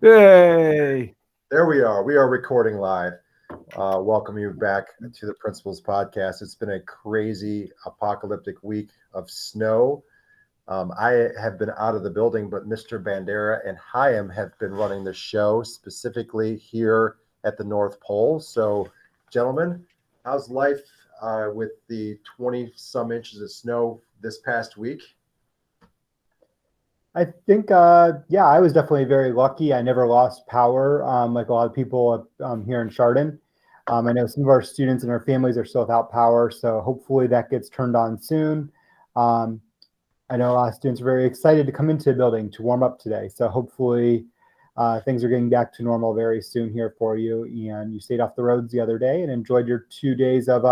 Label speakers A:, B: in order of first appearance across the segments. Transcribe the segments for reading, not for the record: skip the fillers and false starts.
A: Yay!
B: There we are. We are recording live. Welcome you back to the Principals Podcast. It's been a crazy apocalyptic week of snow. I have been out of the building, but Mr. Bandera and Hyam have been running the show specifically here at the North Pole. So, gentlemen, how's life with the 20 some inches of snow this past week?
C: I think, yeah, I was definitely very lucky. I never lost power, like a lot of people here in Chardon. I know some of our students and our families are still without power, so hopefully that gets turned on soon. Um, I know a lot of students are very excited to come into the building to warm up today, so hopefully things are getting back to normal very soon here for you, and you stayed off the roads the other day and enjoyed your 2 days of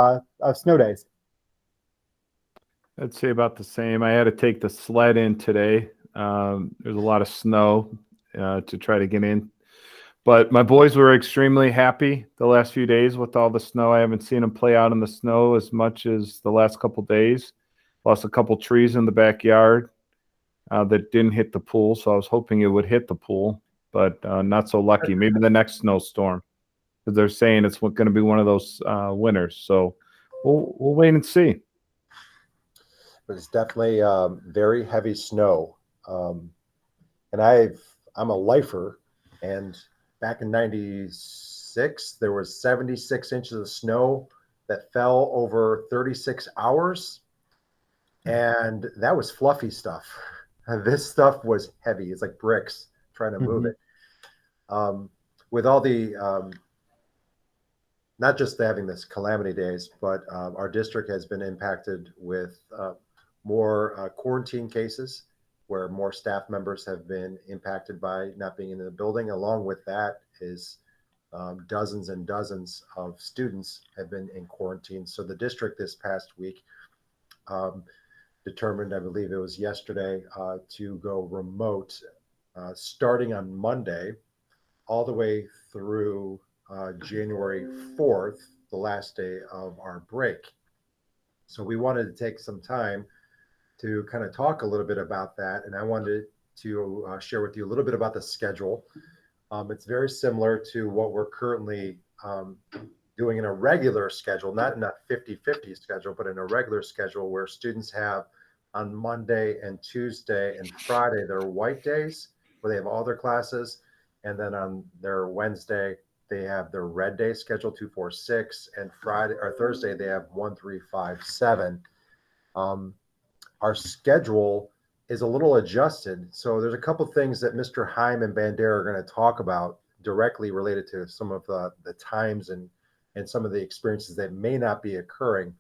C: snow days.
A: I'd say about the same. I had to take the sled in today. There's a lot of snow to try to get in. But my boys were extremely happy the last few days with all the snow. I haven't seen them play out in the snow as much as the last couple days. Lost a couple trees in the backyard that didn't hit the pool, so I was hoping it would hit the pool, but not so lucky. Maybe the next snowstorm, because they're saying it's going to be one of those winters. So we'll wait and see.
B: But it's definitely very heavy snow. Um, and I'm a lifer, and back in '96 there was 76 inches of snow that fell over 36 hours, and that was fluffy stuff. This stuff was heavy. It's like bricks trying to move
C: Mhm.
B: it. With all the not just having this calamity days, but our district has been impacted with more quarantine cases where more staff members have been impacted by not being in the building. Along with that is dozens and dozens of students have been in quarantine. So the district this past week um, determined, I believe it was yesterday, to go remote starting on Monday all the way through January 4th, the last day of our break. So we wanted to take some time to kind of talk a little bit about that. And I wanted to share with you a little bit about the schedule. It's very similar to what we're currently doing in a regular schedule, not in a 50-50 schedule, but in a regular schedule where students have on Monday and Tuesday and Friday their white days where they have all their classes. And then on their Wednesday, they have their red day schedule 246, and Friday or Thursday they have 1357. Um, our schedule is a little adjusted. So there's a couple things that Mr. Heim and Bandera are going to talk about directly related to some of the times and some of the experiences that may not be occurring.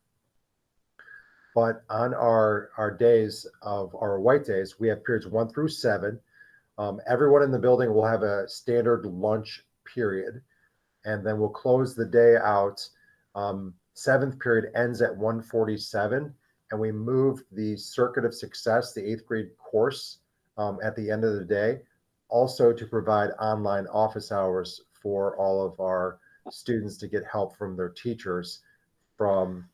B: But on our days of our white days, we have periods 1 through 7. Everyone in the building will have a standard lunch period, and then we'll close the day out. Seventh period ends at 1:47, and we move the Circuit of Success, the eighth grade course, at the end of the day, also to provide online office hours for all of our students to get help from their teachers from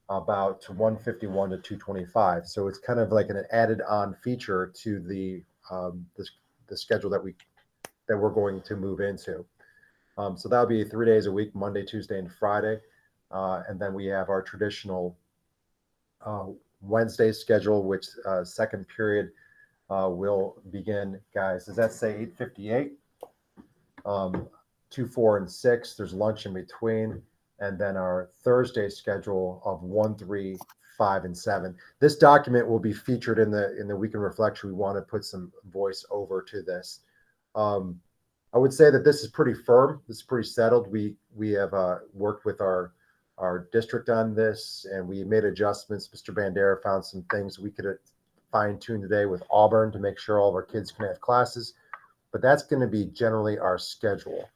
B: about 151 to 225. So it's kind of like an added on feature to the schedule that we're going to move into. So that'll be 3 days a week, Monday, Tuesday, and Friday. And then we have our traditional uh, Wednesday schedule, which second period will begin, guys. Does that say 8:58? 2, 4, and 6. There's lunch in between. And then our Thursday schedule of 1, 3, 5, and 7. This document will be featured in the Week in Reflection. We want to put some voice over to this. I would say that this is pretty firm. This is pretty settled. We have worked with our district on this, and we made adjustments. Mr. Bandera found some things we could fine tune today with Auburn to make sure all of our kids can have classes. But that's going to be generally our schedule.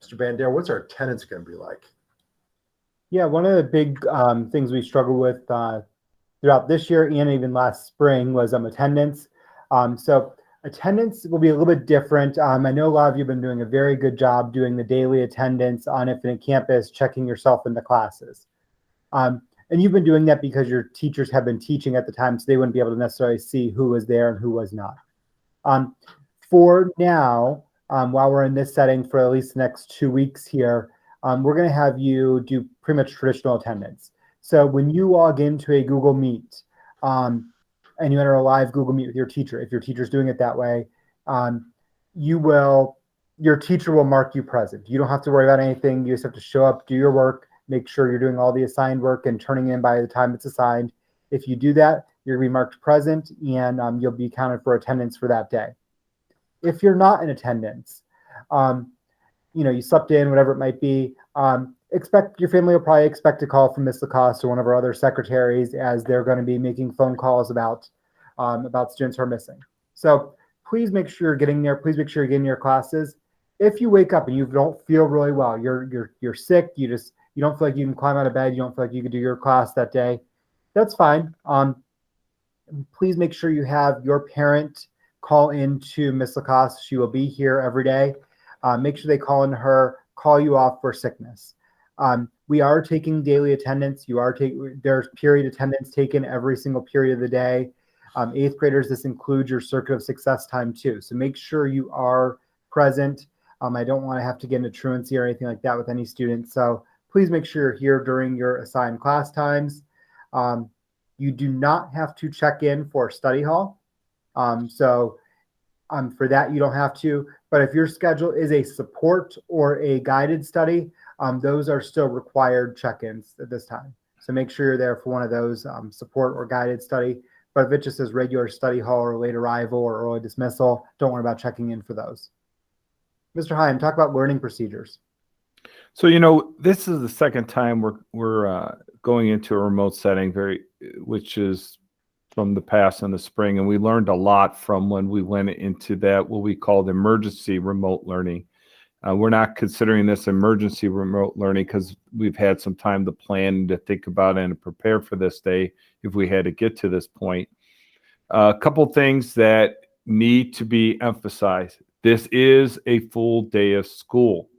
B: Mr. Bandera, what's our attendance going to be like?
C: Yeah, one of the big things we struggled with throughout this year and even last spring was attendance. So attendance will be a little bit different. I know a lot of you have been doing a very good job doing the daily attendance on Infinite Campus, checking yourself in the classes. And you've been doing that because your teachers have been teaching at the time, so they wouldn't be able to necessarily see who was there and who was not. For now, while we're in this setting for at least the next 2 weeks here, we're going to have you do pretty much traditional attendance. So when you log into a Google Meet and you enter a live Google Meet with your teacher, if your teacher's doing it that way, your teacher will mark you present. You don't have to worry about anything. You just have to show up, do your work, make sure you're doing all the assigned work and turning in by the time it's assigned. If you do that, you're going to be marked present, and you'll be counted for attendance for that day. If you're not in attendance, you slept in, whatever it might be, your family will probably expect a call from Ms. Lacoste or one of our other secretaries, as they're going to be making phone calls about students who are missing. So please make sure you're getting there. Please make sure you're getting your classes. If you wake up and you don't feel really well, you're sick, you don't feel like you can climb out of bed, you don't feel like you can do your class that day, that's fine. Please make sure you have your parent call in to Ms. Lacoste. She will be here every day. Make sure they call in her, call you off for sickness. We are taking daily attendance. There's period attendance taken every single period of the day. 8th graders, this includes your circuit of success time too. So make sure you are present. I don't want to have to get into truancy or anything like that with any students. So please make sure you're here during your assigned class times. You do not have to check in for study hall. For that, you don't have to. But if your schedule is a support or a guided study, those are still required check-ins at this time. So make sure you're there for one of those, support or guided study. But if it just says regular study hall or late arrival or early dismissal, don't worry about checking in for those. Mr. Heim, talk about learning procedures.
A: So, this is the second time we're going into a remote setting, which is from the past in the spring. And we learned a lot from when we went into that, what we called emergency remote learning. We're not considering this emergency remote learning because we've had some time to plan and to think about and prepare for this day if we had to get to this point. A couple things that need to be emphasized. This is a full day of school.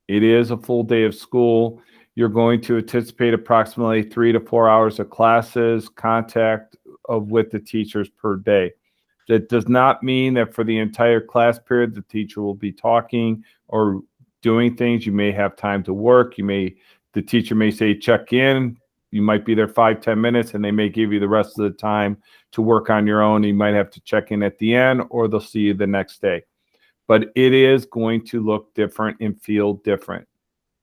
A: It is a full day of school. You're going to anticipate approximately 3 to 4 hours of classes, contact with the teachers per day. That does not mean that for the entire class period, the teacher will be talking or doing things. You may have time to work. The teacher may say, check in. You might be there 5-10 minutes, and they may give you the rest of the time to work on your own. You might have to check in at the end, or they'll see you the next day. But it is going to look different and feel different.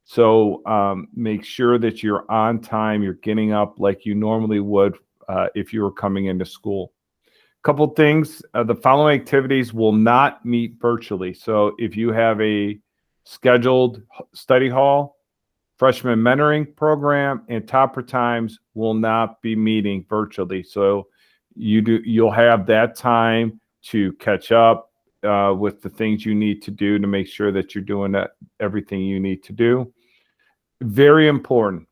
A: So make sure that you're on time. You're getting up like you normally would if you were coming into school. Couple things, the following activities will not meet virtually. So if you have a scheduled study hall, freshman mentoring program, and Topper Times will not be meeting virtually. So you'll have that time to catch up with the things you need to do to make sure that you're doing everything you need to do. Very important.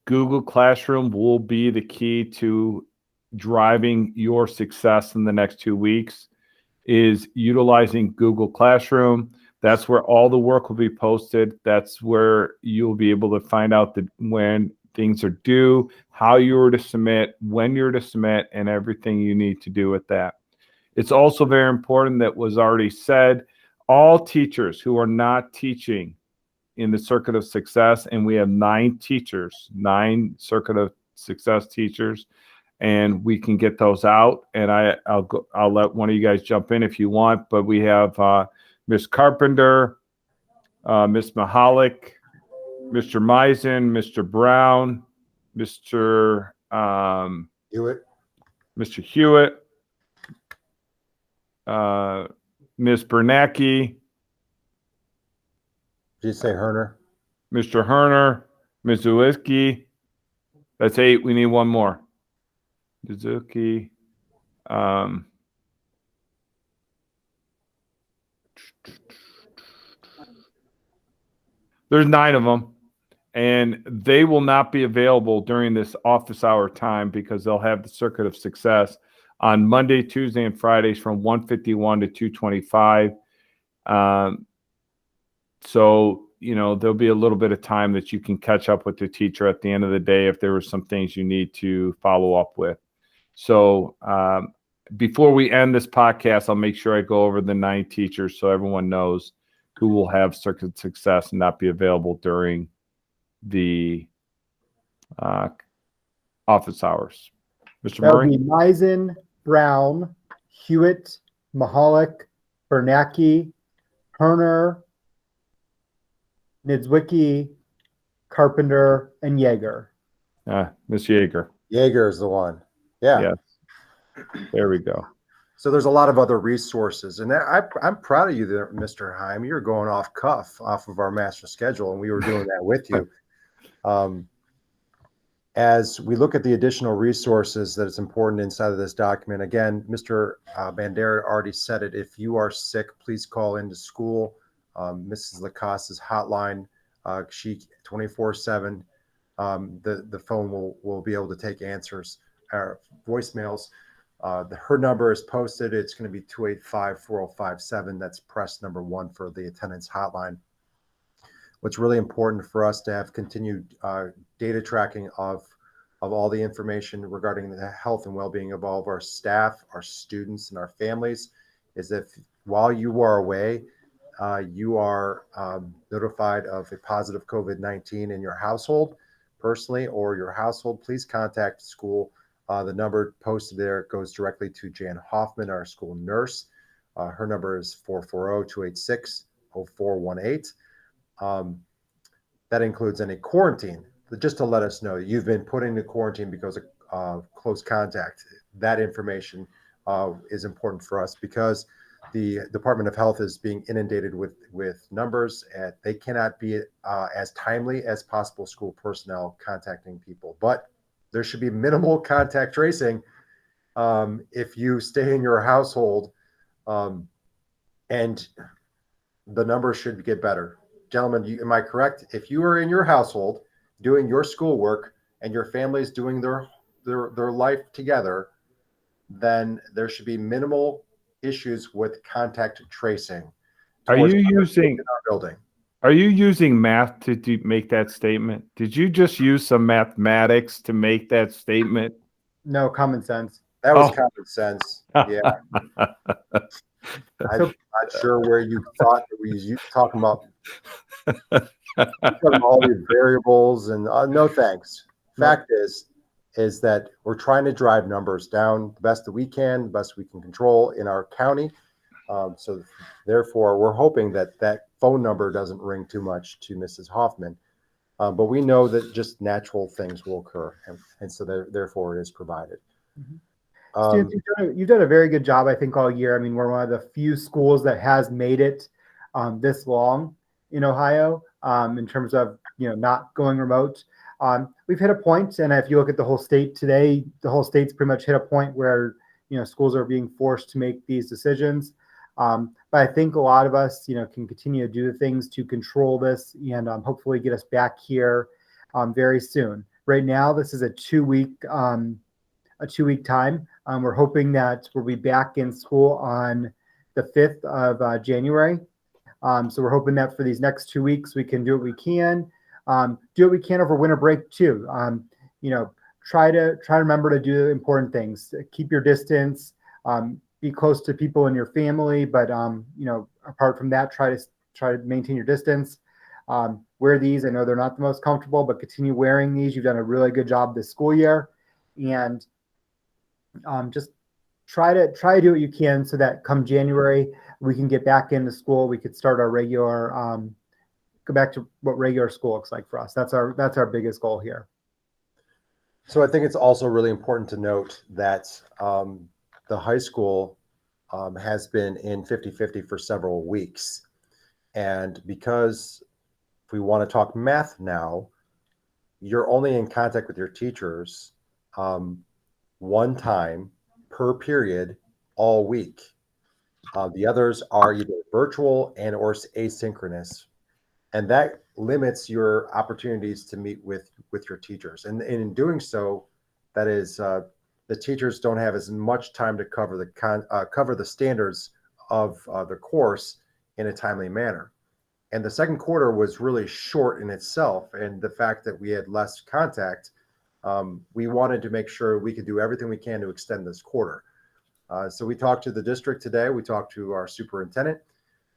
A: Google Classroom will be the key to driving your success in the next 2 weeks, is utilizing Google Classroom. That's where all the work will be posted. That's where you'll be able to find out when things are due, how you were to submit, when you're to submit, and everything you need to do with that. It's also very important that was already said, all teachers who are not teaching in the Circuit of Success, and we have 9 Circuit of Success teachers, and we can get those out. And I'll let one of you guys jump in if you want, but we have Ms. Carpenter, Ms. Mahalik, Mr. Meisen, Mr. Brown, Mr.
B: Hewitt.
A: Mr. Hewitt, Ms. Bernacki,
B: Did you say Herner?
A: Mr. Herner, Ms. Uliski. That's 8. We need one more. Suzuki. There's 9 of them, and they will not be available during this office hour time because they'll have the Circuit of Success on Monday, Tuesday, and Fridays from 1:51 to 2:25. So, there'll be a little bit of time that you can catch up with the teacher at the end of the day if there were some things you need to follow up with. So before we end this podcast, I'll make sure I go over the 9 teachers so everyone knows who will have circuit success and not be available during the office hours. Mr.
C: That would
A: Murray?
C: be Meisen, Brown, Hewitt, Mahalik, Bernacki, Herner, Niedzwicki, Carpenter, and Yeager.
A: Ms. Yeager.
B: Jaeger is the one. Yeah.
A: Yes. There we go.
B: So there's a lot of other resources, and I'm proud of you there, Mr. Heim. You're going off of our master schedule, and we were doing that with you. As we look at the additional resources that is important inside of this document, again, Mr. Bandera already said it. If you are sick, please call into school. Mrs. Lacoste's hotline, she 24/7. The phone will be able to take answers, voicemails. Her number is posted. It's going to be 285-4057. That's press number 1 for the attendance hotline. What's really important for us to have continued data tracking of all the information regarding the health and well-being of all of our staff, our students, and our families is if while you are away, you are notified of a positive COVID-19 in your household personally or your household, please contact school. The number posted there goes directly to Jan Hoffman, our school nurse. Her number is 440-286-0418. That includes any quarantine, just to let us know you've been put into quarantine because of close contact. That information is important for us because the Department of Health is being inundated with numbers, and they cannot be as timely as possible school personnel contacting people. But there should be minimal contact tracing if you stay in your household, and the numbers should get better. Gentlemen, am I correct? If you are in your household doing your schoolwork and your family's doing their life together, then there should be minimal issues with contact tracing.
A: Are you using
B: our building?
A: Are you using math to make that statement? Did you just use some mathematics to make that statement?
C: No, common sense.
B: That was common sense. Yeah. I'm not sure where you thought that we were talking about all these variables and no thanks. Fact is that we're trying to drive numbers down the best that we can, the best we can control in our county. So therefore, we're hoping that that phone number doesn't ring too much to Mrs. Hoffman. But we know that just natural things will occur. And so therefore it is provided.
C: Mm-hmm. Students, you've done a very good job, I think, all year. I mean, we're one of the few schools that has made it this long in Ohio in terms of, not going remote. We've hit a point, and if you look at the whole state today, the whole state's pretty much hit a point where, schools are being forced to make these decisions. But I think a lot of us, can continue to do the things to control this and hopefully get us back here very soon. Right now, this is a 2-week time. We're hoping that we'll be back in school on the 5th of January. So we're hoping that for these next 2 weeks, we can do what we can. Do what we can over winter break too. Try to remember to do important things. Keep your distance. Be close to people in your family, but apart from that, try to maintain your distance. Wear these. I know they're not the most comfortable, but continue wearing these. You've done a really good job this school year, and just try to do what you can so that come January we can get back into school. We could start our regular, go back to what regular school looks like for us. That's our biggest goal here.
B: So I think it's also really important to note that the high school has been in 50-50 for several weeks. And because if we want to talk math now, you're only in contact with your teachers one time per period all week. The others are either virtual and or asynchronous. And that limits your opportunities to meet with your teachers. And in doing so, that is the teachers don't have as much time to cover the standards of the course in a timely manner. And the second quarter was really short in itself. And the fact that we had less contact, we wanted to make sure we could do everything we can to extend this quarter. So we talked to the district today. We talked to our superintendent,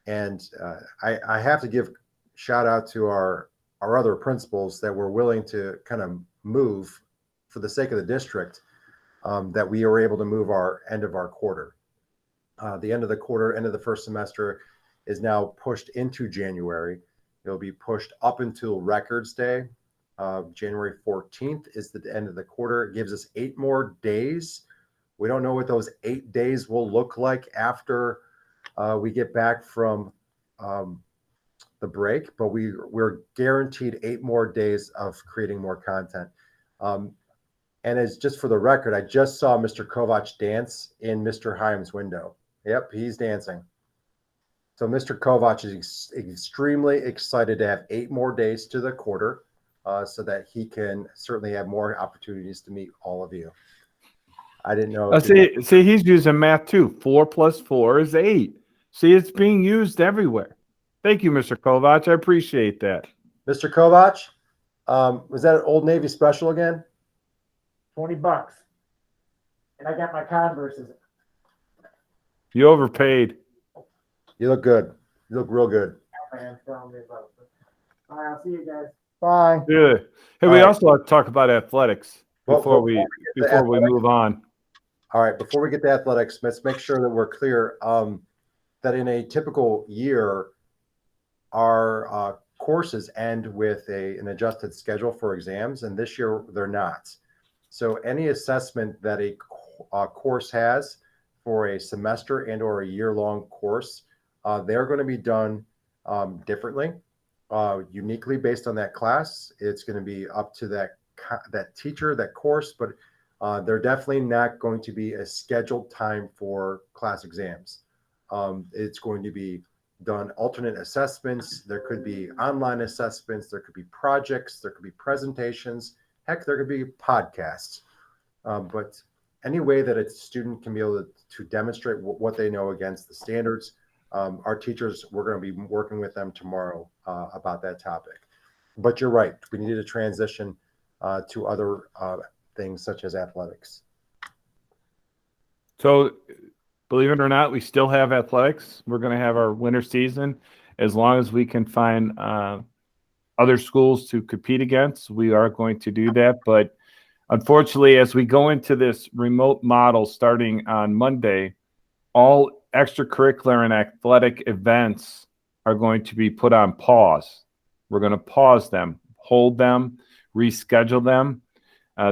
B: and I have to give shout out to our other principals that were willing to kind of move for the sake of the district, that we were able to move our end of our quarter. The end of the quarter, end of the first semester is now pushed into January. It'll be pushed up until Records Day. January 14th is the end of the quarter. It gives us 8 more days. We don't know what those 8 days will look like after we get back from the break, but we're guaranteed 8 more days of creating more content. And as just for the record, I just saw Mr. Kovach dance in Mr. Himes' window. Yep, he's dancing. So Mr. Kovach is extremely excited to have 8 more days to the quarter, so that he can certainly have more opportunities to meet all of you. I didn't know.
A: See, he's using math too. 4 + 4 is 8. See, it's being used everywhere. Thank you, Mr. Kovach. I appreciate that.
B: Mr. Kovach, was that an Old Navy special again?
D: $20. And I got my Converses.
A: You overpaid.
B: You look good. You look real good.
D: Man, telling me about it. All right, I'll see you guys.
C: Bye.
A: Good. Hey,
B: All
A: we
B: right.
A: also have to talk about athletics before we
B: get to athletics.
A: move on.
B: All right, before we get to athletics, let's make sure that we're clear that in a typical year, our courses end with an adjusted schedule for exams, and this year they're not. So any assessment that a course has for a semester and or a year-long course, they're going to be done differently, uniquely based on that class. It's going to be up to that teacher, that course, but they're definitely not going to be a scheduled time for class exams. It's going to be done alternate assessments. There could be online assessments. There could be projects. There could be presentations. Heck, there could be podcasts. But any way that a student can be able to demonstrate what they know against the standards, our teachers, we're going to be working with them tomorrow about that topic. But you're right. We needed to transition to other things such as athletics.
A: So, believe it or not, we still have athletics. We're going to have our winter season. As long as we can find other schools to compete against, we are going to do that. But unfortunately, as we go into this remote model starting on Monday, all extracurricular and athletic events are going to be put on pause. We're going to pause them, hold them, reschedule them.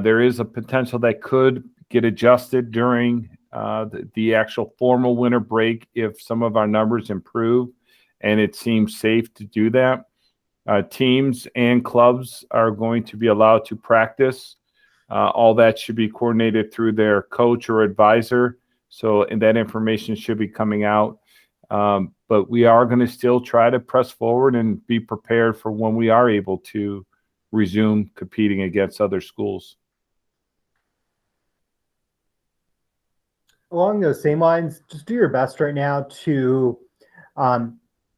A: There is a potential that could get adjusted during the actual formal winter break if some of our numbers improve and it seems safe to do that. Teams and clubs are going to be allowed to practice. All that should be coordinated through their coach or advisor. So and that information should be coming out. But we are going to still try to press forward and be prepared for when we are able to resume competing against other schools.
C: Along those same lines, just do your best right now to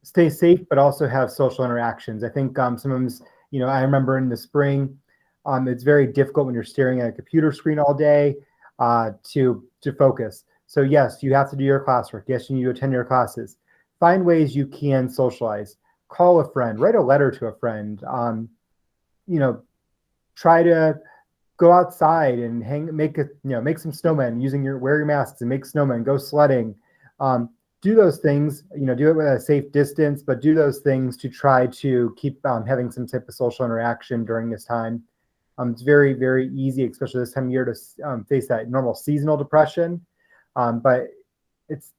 C: stay safe, but also have social interactions. I think sometimes, I remember in the spring, it's very difficult when you're staring at a computer screen all day to focus. So yes, you have to do your classwork. Yes, you need to attend your classes. Find ways you can socialize. Call a friend. Write a letter to a friend. Try to go outside and make some snowmen wear your masks and make snowmen. Go sledding. Do those things. Do it with a safe distance, but do those things to try to keep having some type of social interaction during this time. It's very, very easy, especially this time of year, to face that normal seasonal depression. But it's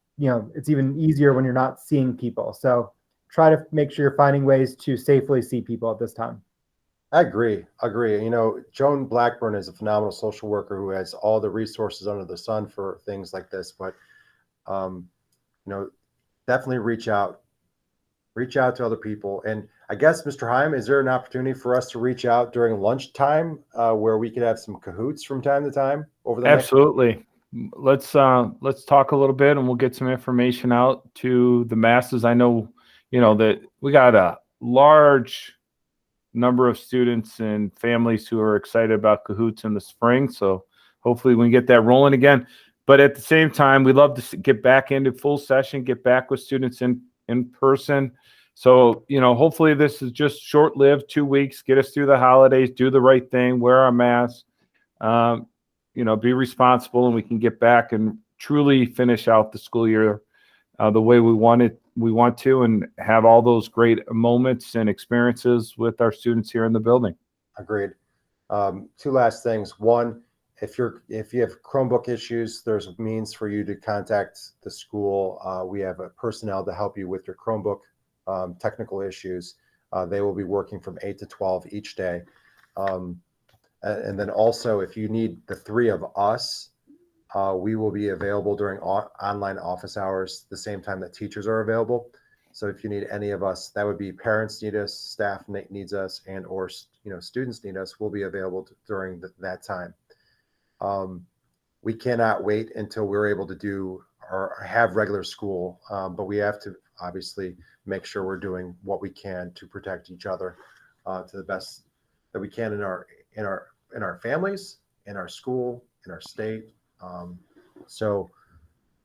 C: even easier when you're not seeing people. So try to make sure you're finding ways to safely see people at this time.
B: I agree. Joan Blackburn is a phenomenal social worker who has all the resources under the sun for things like this. But, definitely reach out to other people. And I guess, Mr. Heim, is there an opportunity for us to reach out during lunchtime where we could have some cahoots from time to time over the
A: Absolutely. Let's talk a little bit and we'll get some information out to the masses. I know, that we got a large number of students and families who are excited about cahoots in the spring. So hopefully we can get that rolling again. but at the same time, we love to get back into full session, get back with students in person. So, hopefully this is just short-lived, 2 weeks, get us through the holidays, do the right thing, wear our masks, be responsible, and we can get back and truly finish out the school year the way we want to, and have all those great moments and experiences with our students here in the building.
B: Agreed. Two last things. One, if you have Chromebook issues, there's means for you to contact the school. We have a personnel to help you with your Chromebook technical issues. They will be working from 8 to 12 each day. And then also, if you need the three of us, we will be available during online office hours, the same time that teachers are available. So if you need any of us, that would be parents need us, staff needs us, and or students need us. We'll be available during that time. We cannot wait until we're able to do or have regular school, but we have to obviously make sure we're doing what we can to protect each other to the best that we can in our families, in our school, in our state. So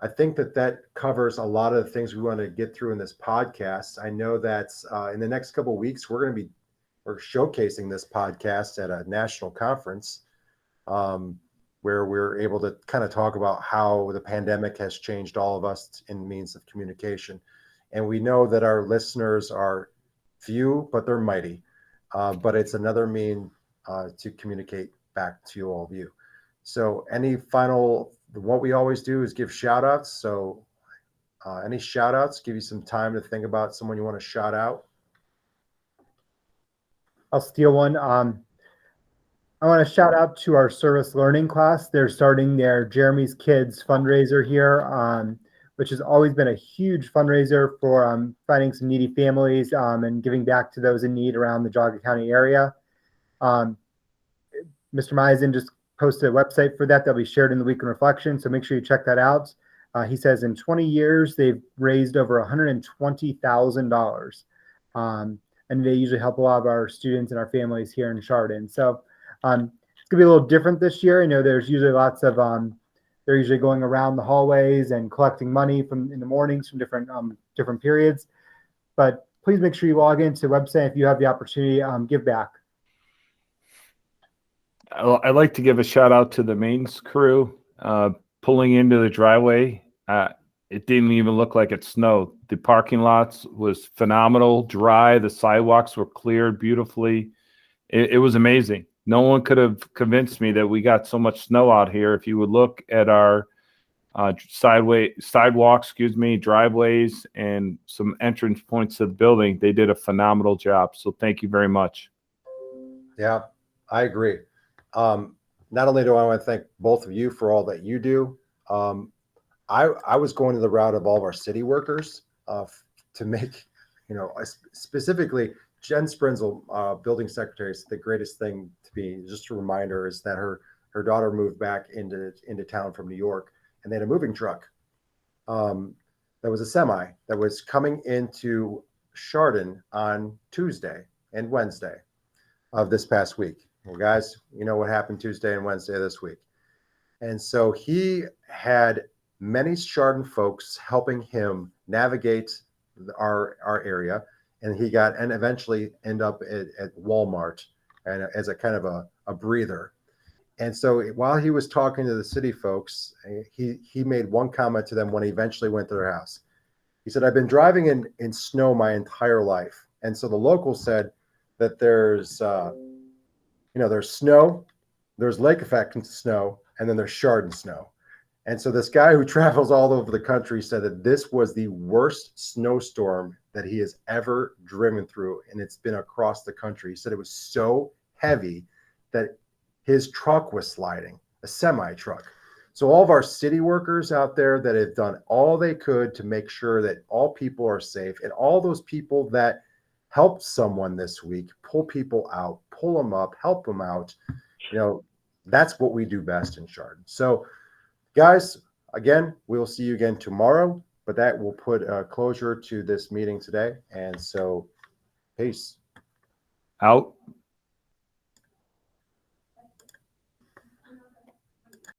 B: I think that covers a lot of the things we want to get through in this podcast. I know that in the next couple of weeks, we're showcasing this podcast at a national conference where we're able to kind of talk about how the pandemic has changed all of us in means of communication. And we know that our listeners are few, but they're mighty. But it's another mean to communicate back to all of you. So what we always do is give shout outs. So any shout outs, give you some time to think about someone you want to shout out.
C: I'll steal one. I want to shout out to our service learning class. They're starting their Jeremy's Kids fundraiser here, which has always been a huge fundraiser for finding some needy families and giving back to those in need around the Geauga County area. Mr. Meisen just posted a website for that that'll be shared in the Week in Reflection, so make sure you check that out. He says in 20 years, they've raised over $120,000. And they usually help a lot of our students and our families here in Chardon. So it's going to be a little different this year. I know there's usually lots of, they're usually going around the hallways and collecting money in the mornings from different periods. But please make sure you log into the website if you have the opportunity, give back.
A: I'd like to give a shout out to the mains crew pulling into the driveway. It didn't even look like it snowed. The parking lots was phenomenal, dry. The sidewalks were cleared beautifully. It was amazing. No one could have convinced me that we got so much snow out here. If you would look at our sidewalks, driveways, and some entrance points to the building, they did a phenomenal job. So thank you very much.
B: Yeah, I agree. Not only do I want to thank both of you for all that you do, I was going to the route of all of our city workers to make, specifically Jen Sprinzel, building secretary. The greatest thing to be, just a reminder, is that her daughter moved back into town from New York, and they had a moving truck. That was a semi that was coming into Chardon on Tuesday and Wednesday of this past week. Well, guys, you know what happened Tuesday and Wednesday this week. And so he had many Chardon folks helping him navigate our area, and eventually end up at Walmart and as a kind of a breather. And so while he was talking to the city folks, he made one comment to them when he eventually went to their house. He said, "I've been driving in snow my entire life." And so the locals said that there's snow, there's lake effect snow, and then there's Chardon snow. And so this guy who travels all over the country said that this was the worst snowstorm that he has ever driven through, and it's been across the country. He said it was so heavy that his truck was sliding, a semi truck. So all of our city workers out there that have done all they could to make sure that all people are safe, and all those people that helped someone this week, pull people out, pull them up, help them out, that's what we do best in Chardon. So guys, again, we'll see you again tomorrow, but that will put a closure to this meeting today. And so, peace.
A: Out.